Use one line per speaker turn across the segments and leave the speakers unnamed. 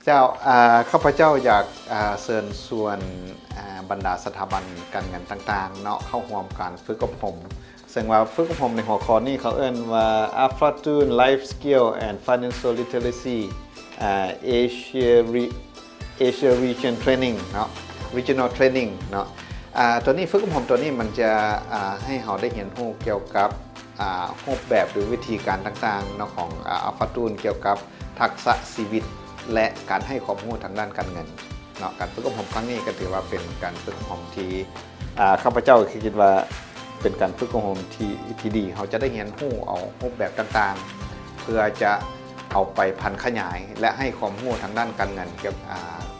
เจ้าข้าพเจ้าอยากเชิญชวนบรรดาสถาบันการเงินต่างๆเนาะเข้าร่วมการฝึกอบรมซึ่งว่าฝึกอบรมในหัวข้อนี้เขาเอ่นว่า Aflatun Life Skill and Financial Literacy Asia Asia Region Training เนาะ Regional Training เนาะตัวนี้ฝึกอบรมตัวนี้มันจะให้เราได้เห็นรู้เกี่ยวกับรูปแบบหรือวิธีการต่างๆเนาะของAflatunเกี่ยวกับทักษะชีวิตและการให้ความรู้ทางด้านการเงินเนาะการฝึกอบรมครั้งนี้ก็ถือว่าเป็นการฝึกอบรมที่ข้าพเจ้าคิดว่าเป็นการฝึกอบรมที่ดีเขาจะได้เรียนรู้เอารูปแบบต่างๆเพื่อจะเอาไปพันขยายและให้ความรู้ทางด้านการเงินเกี่ยวกับ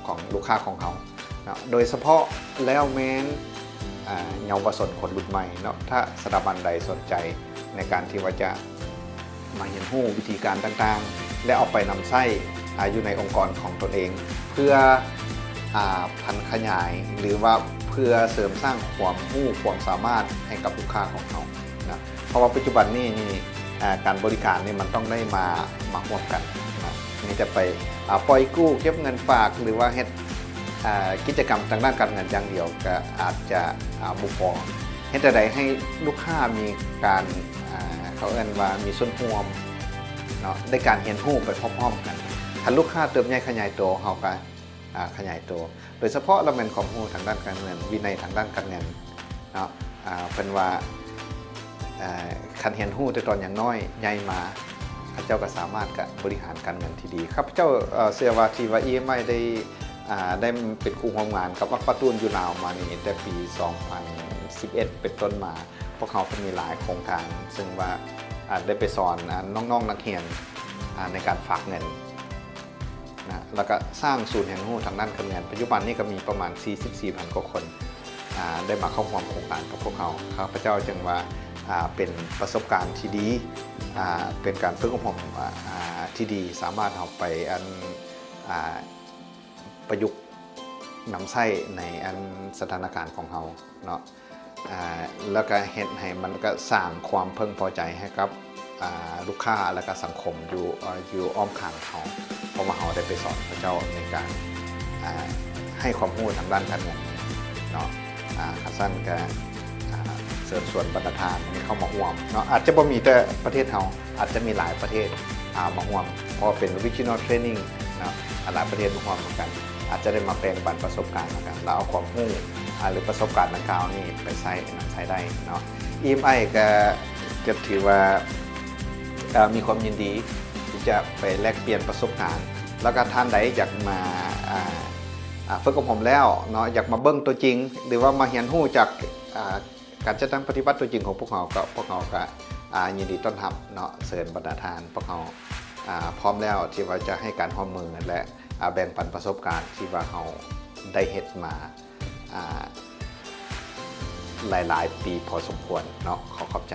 ของลูกค้าของเขาเนาะโดยเฉพาะแล้วแม้นเยาวชนคนรุ่นใหม่เนาะถ้าสถาบันใดสนใจในการที่ว่าจะมาเรียนรู้วิธีการต่างๆและเอาไปนำใช้อยู่ในองค์กรของตนเองเพื่อพันขยายหรือว่าเพื่อเสริมสร้างความรู้ความสามารถให้กับลูกค้าของเขานะเพราะว่าปัจจุบันนี้การบริการนี่มันต้องได้มาร่วมกันนะนี่จะไปปล่อยกู้เก็บเงินฝากหรือว่าเฮ็ดกิจกรรมทางด้านการเงินอย่างเดียวก็อาจจะบุพอเฮ็ดใดให้ลูกค้ามีการเขาเรียกว่ามีส่วนร่วมเนาะได้การเรียนรู้ไปพร้อมๆกันถ้าลูกค้าเติบใหญ่ขยายตัวเขาก็ขยายตัวโดยเฉพาะเราเป็นความรู้ทางด้านการเงินวินัยทางด้านการเงินเนาะเป็นว่าคันเรียนรู้แต่ตอนอย่างน้อยใหญ่มาข้าเจ้าก็สามารถบริหารการเงินที่ดีครับเจ้าเสียว่าทีว่าEMIได้เป็นครูร่วมงานกับAflatunอยู่ลาวมานี่แต่ปี 2011 เป็นต้นมาพวกเขามีหลายโครงการซึ่งว่าได้ไปสอนน้องๆนักเรียนในการฝากเงินนะแล้วก็สร้างศูนย์เรียนรู้ทางด้านการเงินปัจจุบันนี้ก็มีประมาณ 44,000 กว่าคนได้มาเข้าร่วมโครงการกับพวกเขาข้าพเจ้าจึงว่าเป็นประสบการณ์ที่ดีเป็นการฝึกอบรมที่ดีสามารถเอาไปประยุกต์นำใช้ในสถานการณ์ของเขาเนาะแล้วก็เห็นให้มันก็สร้างความเพิ่งพอใจให้กับลูกค้าและก็สังคมอยู่อ้อมข้างเขาเพราะว่าเขาได้ไปสอนพระเจ้าในการให้ความรู้ทางด้านการเงินเนาะขัดสั้นก็เสริมส่วนบรรดาทานนี้เข้ามาร่วมเนาะอาจจะบ่มีแต่ประเทศเราอาจจะมีหลายประเทศมาร่วมเพราะเป็น regional training เนาะหลายประเทศมาร่วมเหมือนกันอาจจะได้มาแบ่งปันประสบการณ์กันแล้วเอาความรู้หรือประสบการณ์ดังกล่าวนี่ไปใช้ได้เนาะ EMI ก็ถือว่ามีความยินดีที่จะไปแลกเปลี่ยนประสบการณ์แล้วก็ท่านใดอยากมาฝึกกับผมแล้วเนาะอยากมาเบิ้งตัวจริงหรือว่ามาเรียนรู้จากการจัดตั้งปฏิบัติตัวจริงของพวกเราก็ยินดีต้อนรับเนาะเชิญบรรดาทานพวกเราพร้อมแล้วที่ว่าจะให้การร่วมมือและแบ่งปันประสบการณ์ที่ว่าเราได้เฮ็ดมาหลายๆปีพอสมควรเนาะขอบใจ